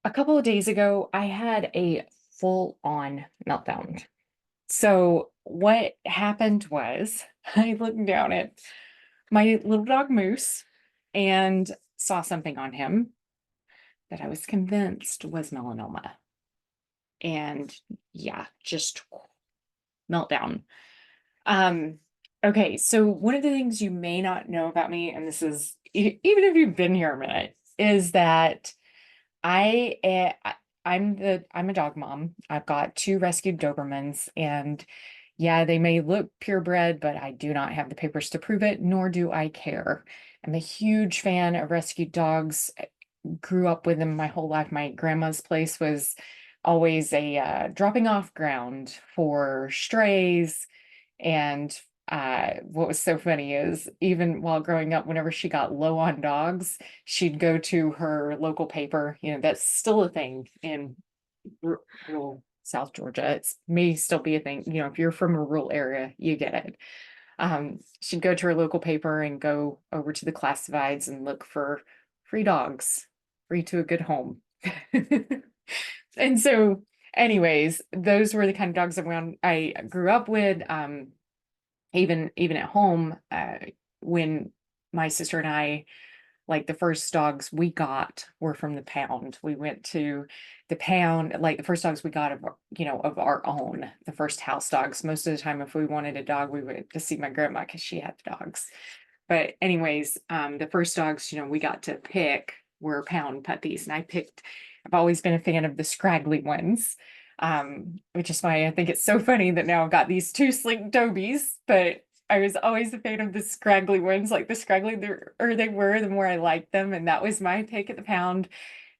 A couple of days ago, I had a full-on meltdown. So what happened was I looked down at my little dog Moose and saw something on him that I was convinced was melanoma. And yeah, just meltdown. Um, okay, so one of the things you may not know about me, and this is even if you've been here a minute, is that I I'm a dog mom. I've got two rescued Dobermans, and yeah, they may look purebred, but I do not have the papers to prove it, nor do I care. I'm a huge fan of rescued dogs. Grew up with them my whole life. My grandma's place was always a dropping off ground for strays. And what was so funny is even while growing up, whenever she got low on dogs, she'd go to her local paper. That's still a thing in rural South Georgia. It may still be a thing. If you're from a rural area, you get it. She'd go to her local paper and go over to the classifieds and look for free dogs, free to a good home. And so, anyways, those were the kind of dogs I grew up with. Even at home, when my sister and I, like the first dogs we got were from the pound. We went to the pound, like the first dogs we got of our own, the first house dogs. Most of the time, if we wanted a dog, we went to see my grandma because she had the dogs. But anyways, the first dogs, we got to pick were pound puppies. And I've always been a fan of the scraggly ones. Which is why I think it's so funny that now I've got these two sleek Dobies, but I was always a fan of the scraggly ones. Like the scraggly they were, the more I liked them. And that was my pick at the pound.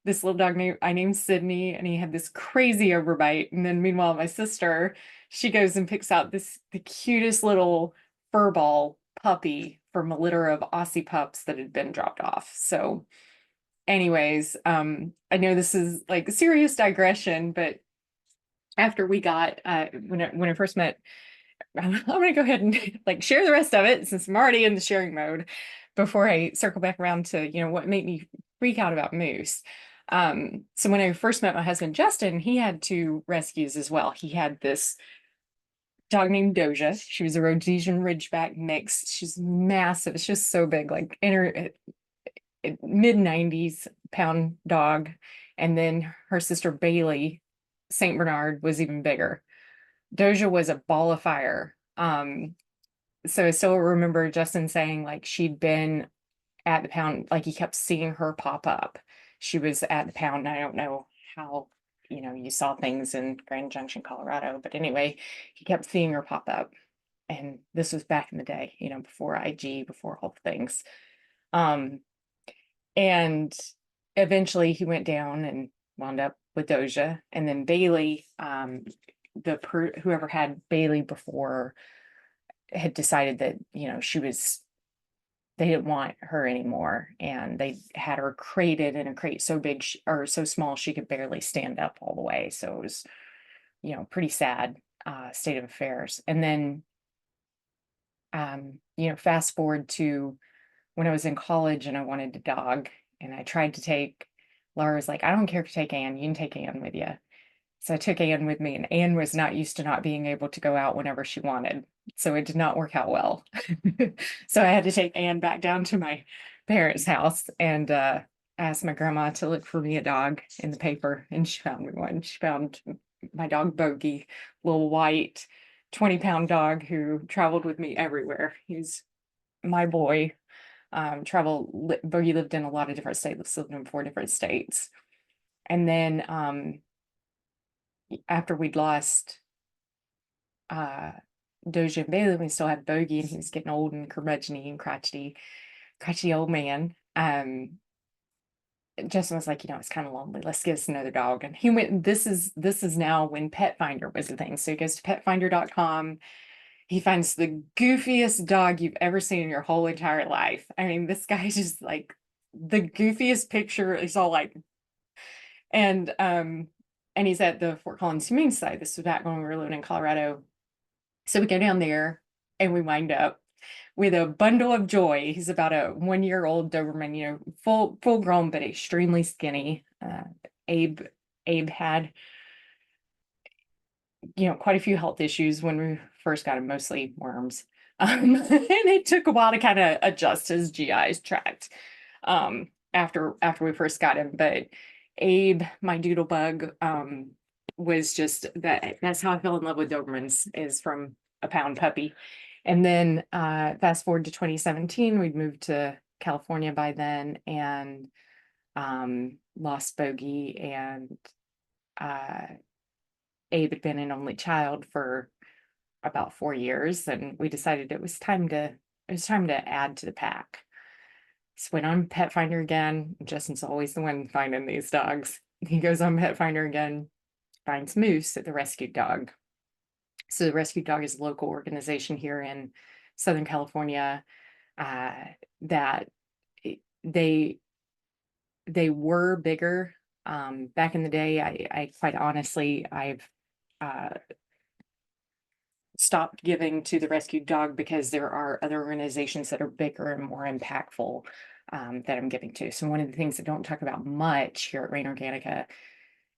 This little dog I named Sydney, and he had this crazy overbite. And then meanwhile, my sister, she goes and picks out the cutest little furball puppy from a litter of Aussie pups that had been dropped off. So anyways, I know this is like a serious digression, but after we got when I first met, I'm gonna go ahead and like share the rest of it since I'm already in the sharing mode before I circle back around to what made me freak out about Moose. So when I first met my husband Justin, he had two rescues as well. He had this dog named Doja. She was a Rhodesian Ridgeback mix. She's massive. It's just so big, like in her mid 90s pound dog. And then her sister Bailey, Saint Bernard, was even bigger. Doja was a ball of fire. So I still remember Justin saying like she'd been at the pound, like he kept seeing her pop up. She was at the pound. And I don't know how, you saw things in Grand Junction, Colorado, but anyway, he kept seeing her pop up. And this was back in the day, before IG, before all the things. And eventually he went down and wound up with Doja. And then Bailey, whoever had Bailey before had decided that they didn't want her anymore, and they had her crated in a crate so big or so small she could barely stand up all the way. So it was pretty sad state of affairs. And then fast forward to when I was in college and I wanted a dog, and I tried to take Laura was like, I don't care if you take Anne, you can take Anne with you. So I took Anne with me, and Anne was not used to not being able to go out whenever she wanted. So it did not work out well. So I had to take Anne back down to my parents' house and asked my grandma to look for me a dog in the paper, and she found me one. She found my dog Bogey, little white 20-pound dog who traveled with me everywhere. He's my boy. Bogey lived in a lot of different states, lived in 4 different states. And then after we'd lost Doja and Bailey, we still had Bogey, and he was getting old and curmudgeony and crotchety old man. Justin was like, it's kind of lonely. Let's get us another dog. And he went, this is now when Pet Finder was a thing. So he goes to petfinder.com. He finds the goofiest dog you've ever seen in your whole entire life. I mean, this guy's just like the goofiest picture. It's all like, and he's at the Fort Collins Humane Society. This was back when we were living in Colorado. So we go down there and we wind up with a bundle of joy. He's about a 1-year-old Doberman, full grown, but extremely skinny. Abe Abe had, quite a few health issues when we first got him, mostly worms. And it took a while to kind of adjust his GI tract after we first got him. But Abe, my doodle bug, was just that's how I fell in love with Dobermans, is from a pound puppy. And then fast forward to 2017, we'd moved to California by then, and lost Bogey, and uh, Abe had been an only child for about 4 years, and we decided it was time to add to the pack. So went on Pet Finder again. Justin's always the one finding these dogs. He goes on Pet Finder again, finds Moose, the rescued dog. So the rescued dog is a local organization here in Southern California, that they were bigger back in the day. I quite honestly, I've stopped giving to the rescued dog because there are other organizations that are bigger and more impactful, that I'm giving to. So one of the things I don't talk about much here at Rain Organica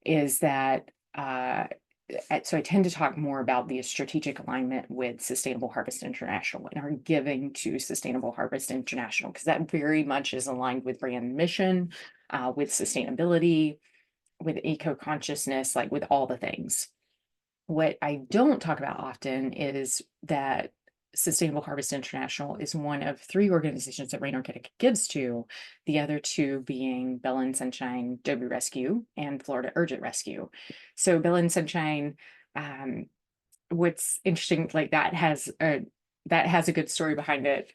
is that, so I tend to talk more about the strategic alignment with Sustainable Harvest International and our giving to Sustainable Harvest International, because that very much is aligned with brand mission, with sustainability, with eco-consciousness, like with all the things. What I don't talk about often is that Sustainable Harvest International is one of 3 organizations that Rain Organic gives to, the other 2 being Bella and Sunshine Dobie Rescue and Florida Urgent Rescue. So Bella and Sunshine, what's interesting, like that has a good story behind it.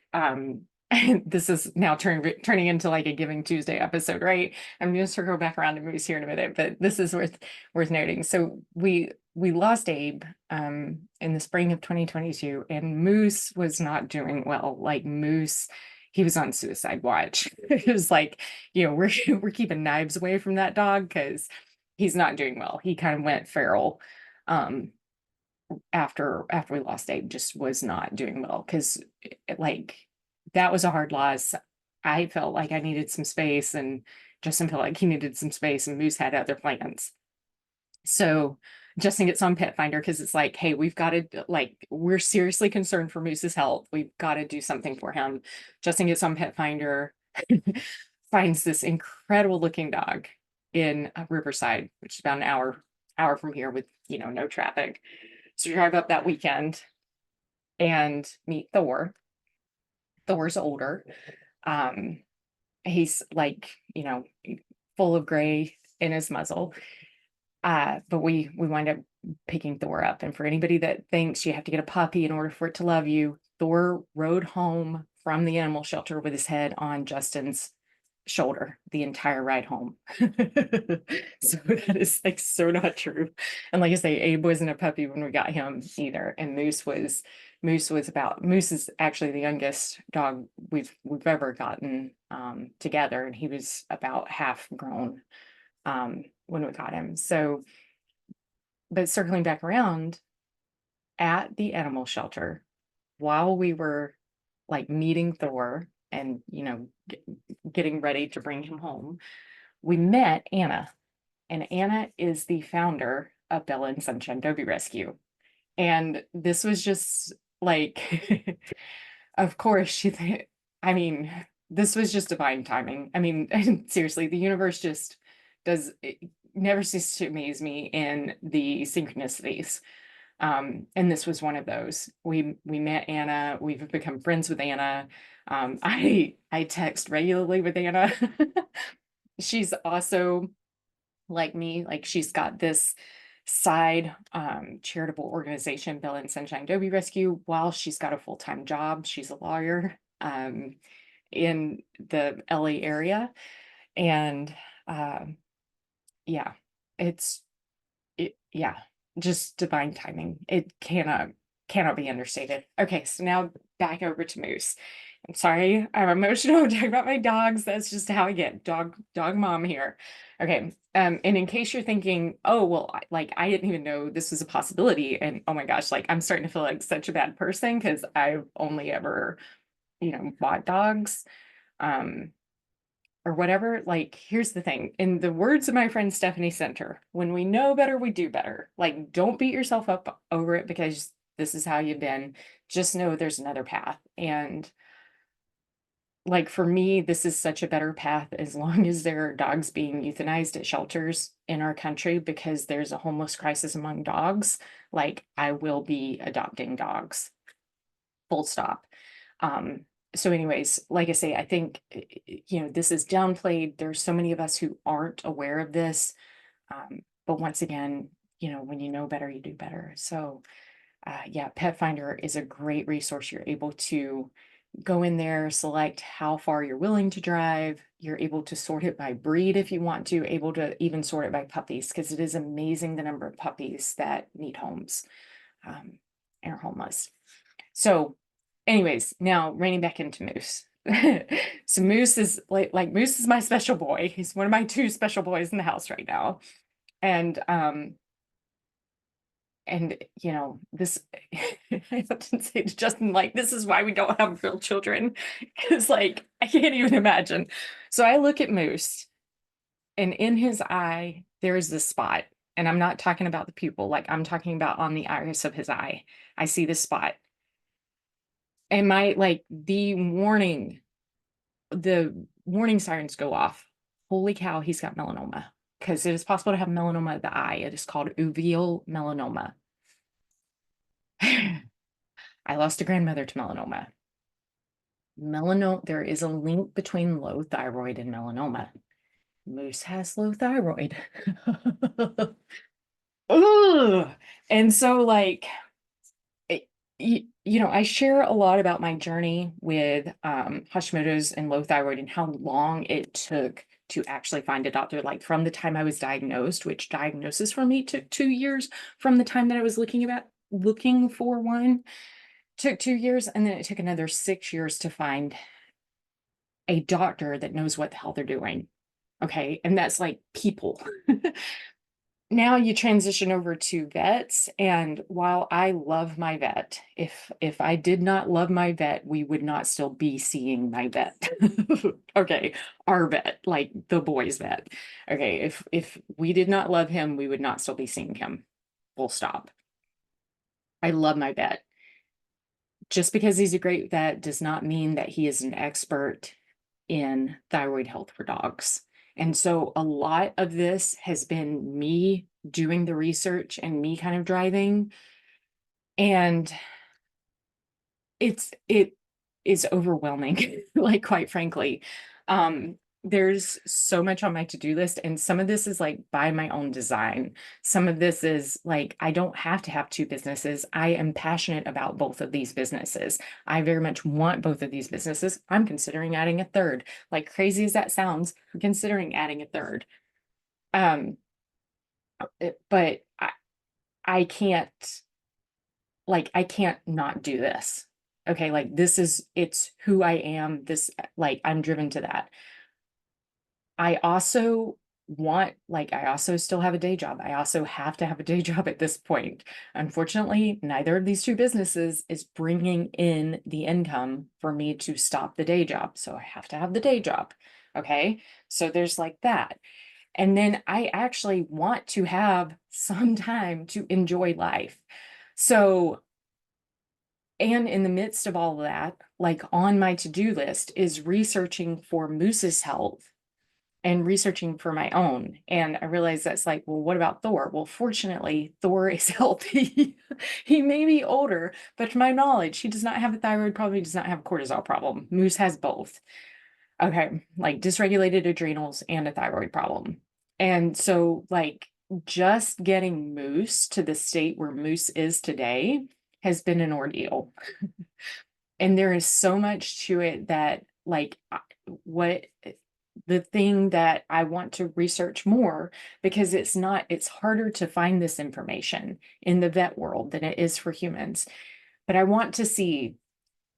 This is now turning into like a Giving Tuesday episode, right? I'm going to circle back around to Moose here in a minute, but this is worth noting. So we lost Abe in the spring of 2022, and Moose was not doing well. Like Moose, he was on suicide watch. It was like, we're keeping knives away from that dog because he's not doing well. He kind of went feral. After we lost Abe, just was not doing well, because like that was a hard loss. I felt like I needed some space, and Justin felt like he needed some space, and Moose had other plans. So Justin gets on Pet Finder because it's like, hey, we've got to, like, we're seriously concerned for Moose's health. We've got to do something for him. Justin gets on Pet Finder, finds this incredible looking dog in Riverside, which is about an hour from here with, no traffic. So we drive up that weekend and meet Thor. Thor's older. He's like, full of gray in his muzzle. But we wind up picking Thor up. And for anybody that thinks you have to get a puppy in order for it to love you, Thor rode home from the animal shelter with his head on Justin's shoulder the entire ride home. So that is like so not true. And like I say, Abe wasn't a puppy when we got him either. And Moose is actually the youngest dog we've ever gotten together, and he was about half grown when we got him. So, but circling back around, at the animal shelter, while we were like meeting Thor and getting ready to bring him home, we met Anna, and Anna is the founder of Bella and Sunshine Dobie Rescue. And this was just like, of course, this was just divine timing. I mean, seriously, the universe just never ceases to amaze me in the synchronicities. And this was one of those. We met Anna. We've become friends with Anna. I text regularly with Anna. She's also like me. Like, she's got this side charitable organization, Bella and Sunshine Dobie Rescue, while she's got a full-time job. She's a lawyer in the LA area. And yeah, yeah, just divine timing. It cannot be understated. Okay, so now back over to Moose. I'm sorry, I'm emotional talking about my dogs. That's just how I get. Dog mom here. Okay. And in case you're thinking, oh, well, I didn't even know this was a possibility. And oh my gosh, like I'm starting to feel like such a bad person because I've only ever, bought dogs. or whatever. Like, here's the thing. In the words of my friend Stephanie Center, when we know better, we do better. Like, don't beat yourself up over it because this is how you've been. Just know there's another path. And like for me, this is such a better path as long as there are dogs being euthanized at shelters in our country because there's a homeless crisis among dogs. Like, I will be adopting dogs, full stop. Um, so anyways, like I say, I think, this is downplayed. There's so many of us who aren't aware of this. But once again, when you know better, you do better. So yeah, Pet Finder is a great resource. You're able to go in there, select how far you're willing to drive. You're able to sort it by breed if you want to, able to even sort it by puppies, because it is amazing the number of puppies that need homes and are homeless. So anyways, now reining back into Moose. So Moose is like Moose is my special boy. He's one of my two special boys in the house right now. And this I often say to Justin, like, this is why we don't have real children. Because like I can't even imagine. So I look at Moose, and in his eye, there's this spot. And I'm not talking about the pupil, like I'm talking about on the iris of his eye. I see this spot. And the warning sirens go off. Holy cow, he's got melanoma. Because it is possible to have melanoma of the eye. It is called uveal melanoma. I lost a grandmother to melanoma. There is a link between low thyroid and melanoma. Moose has low thyroid. Ugh. And so like, I share a lot about my journey with Hashimoto's and low thyroid and how long it took to actually find a doctor, like from the time I was diagnosed, which diagnosis for me took 2 years from the time that I was looking for one, took 2 years, and then it took another 6 years to find a doctor that knows what the hell they're doing. Okay. And that's like people. Now you transition over to vets, and while I love my vet, if I did not love my vet, we would not still be seeing my vet. Okay, our vet, like the boys' vet. Okay, if we did not love him, we would not still be seeing him. Full stop. I love my vet. Just because he's a great vet does not mean that he is an expert in thyroid health for dogs. And so a lot of this has been me doing the research and me kind of driving. And it is overwhelming, like quite frankly. There's so much on my to-do list, and some of this is like by my own design. Some of this is like I don't have to have two businesses. I am passionate about both of these businesses. I very much want both of these businesses. I'm considering adding a third. Like crazy as that sounds, I'm considering adding a third. But I can't I can't not do this. Okay, like it's who I am. I'm driven to that. I also I also still have a day job. I also have to have a day job at this point. Unfortunately, neither of these two businesses is bringing in the income for me to stop the day job. So I have to have the day job. Okay. So there's like that. And then I actually want to have some time to enjoy life. So, and in the midst of all of that, like on my to-do list is researching for Moose's health and researching for my own. And I realized that's like, well, what about Thor? Well, fortunately, Thor is healthy. He may be older, but to my knowledge, he does not have a thyroid problem. He does not have a cortisol problem. Moose has both. Okay, like dysregulated adrenals and a thyroid problem. And so, like, just getting Moose to the state where Moose is today has been an ordeal. And there is so much to it that, like, what the thing that I want to research more, because it's harder to find this information in the vet world than it is for humans. But I want to see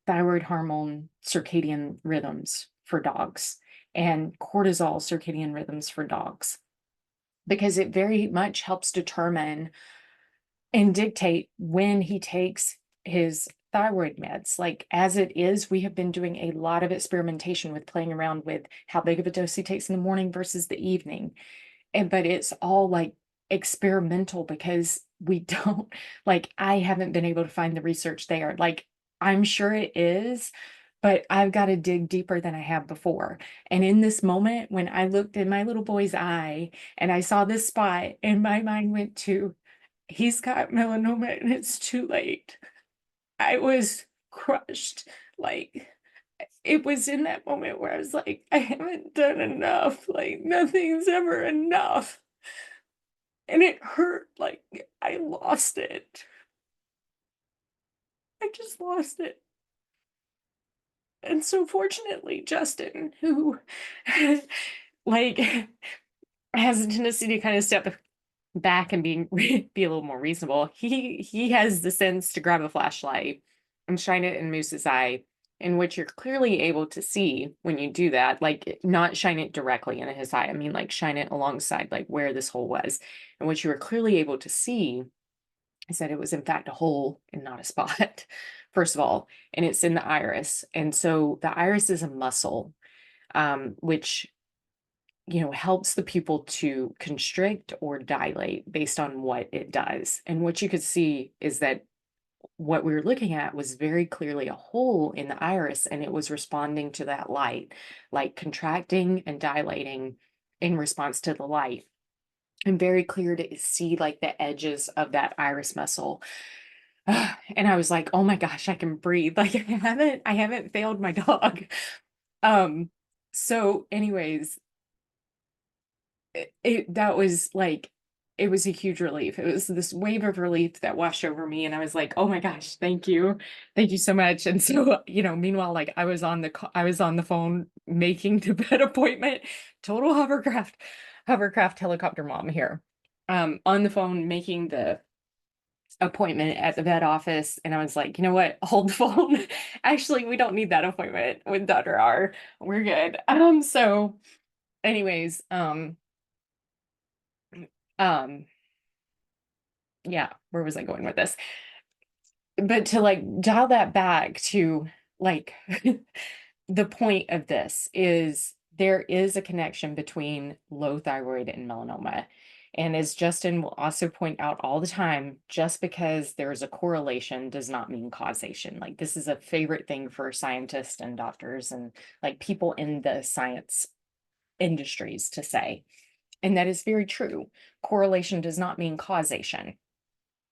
thyroid hormone circadian rhythms for dogs and cortisol circadian rhythms for dogs, because it very much helps determine and dictate when he takes his thyroid meds. Like as it is, we have been doing a lot of experimentation with playing around with how big of a dose he takes in the morning versus the evening. And but it's all like experimental because we don't like I haven't been able to find the research there. Like I'm sure it is, but I've got to dig deeper than I have before. And in this moment, when I looked in my little boy's eye and I saw this spot, and my mind went to, he's got melanoma and it's too late. I was crushed. Like it was in that moment where I was like, I haven't done enough. Like nothing's ever enough. And it hurt. Like I lost it. I just lost it. And so fortunately, Justin, who like has a tendency to kind of step back and be a little more reasonable, he has the sense to grab a flashlight and shine it in Moose's eye, in which you're clearly able to see when you do that, like not shine it directly into his eye. I mean, like shine it alongside like where this hole was, and what you were clearly able to see is that it was in fact a hole and not a spot, first of all, and it's in the iris. And so the iris is a muscle, which helps the pupil to constrict or dilate based on what it does. And what you could see is that what we were looking at was very clearly a hole in the iris, and it was responding to that light, like contracting and dilating in response to the light. And very clear to see like the edges of that iris muscle. And I was like, oh my gosh, I can breathe. Like I haven't failed my dog. Um, so anyways, that was like, it was a huge relief. It was this wave of relief that washed over me, and I was like, oh my gosh, thank you so much. And so meanwhile, like I was on the phone making the vet appointment. Total hovercraft helicopter mom here, on the phone making the appointment at the vet office, and I was like, you know what, hold the phone. Actually, we don't need that appointment with Dr. R. We're good. So anyways, um yeah, where was I going with this? But to like dial that back to like the point of this is there is a connection between low thyroid and melanoma. And as Justin will also point out all the time, just because there's a correlation does not mean causation. Like this is a favorite thing for scientists and doctors and like people in the science industries to say. And that is very true. Correlation does not mean causation,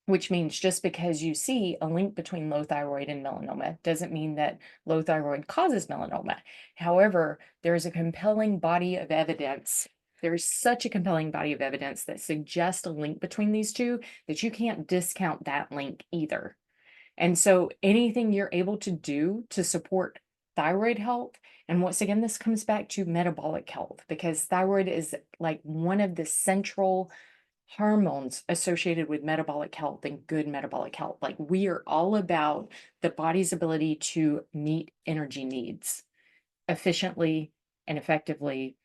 which means just because you see a link between low thyroid and melanoma doesn't mean that low thyroid causes melanoma. However, there's a compelling body of evidence. There's such a compelling body of evidence that suggests a link between these two that you can't discount that link either. And so anything you're able to do to support thyroid health, and once again, this comes back to metabolic health, because thyroid is like one of the central hormones associated with metabolic health and good metabolic health. Like we are all about the body's ability to meet energy needs efficiently and effectively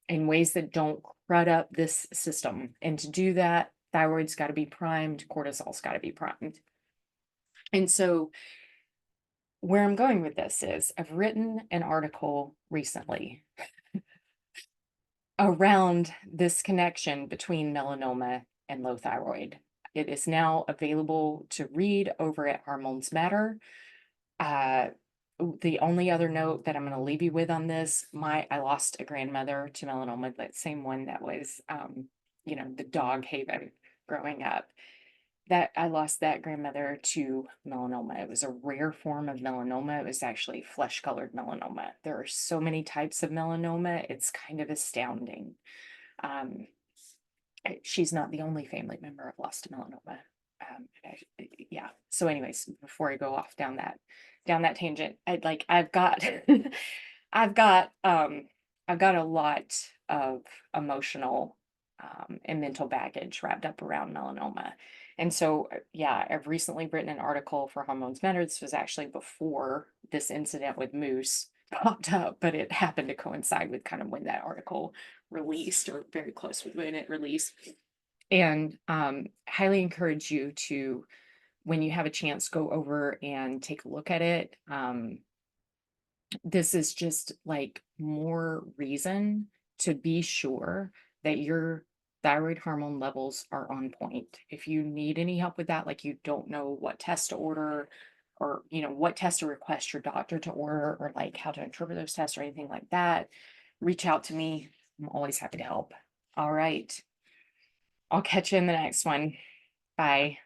in ways that don't crud up this system. And to do that, thyroid's got to be primed, cortisol's got to be primed. And so where I'm going with this is I've written an article recently around this connection between melanoma and low thyroid. It is now available to read over at Hormones Matter. The only other note that I'm going to leave you with on this, I lost a grandmother to melanoma, that same one that was, the dog haven growing up. That I lost that grandmother to melanoma. It was a rare form of melanoma. It was actually flesh-colored melanoma. There are so many types of melanoma. It's kind of astounding. Um, she's not the only family member I've lost to melanoma. Yeah. So anyways, before I go off down that tangent, I've got I've got a lot of emotional and mental baggage wrapped up around melanoma. And so, yeah, I've recently written an article for Hormones Matter. This was actually before this incident with Moose popped up, but it happened to coincide with kind of when that article released, or very close with when it released. And highly encourage you to when you have a chance, go over and take a look at it. This is just like more reason to be sure that your thyroid hormone levels are on point. If you need any help with that, like you don't know what test to order or what test to request your doctor to order or like how to interpret those tests or anything like that, reach out to me. I'm always happy to help. All right. I'll catch you in the next one. Bye.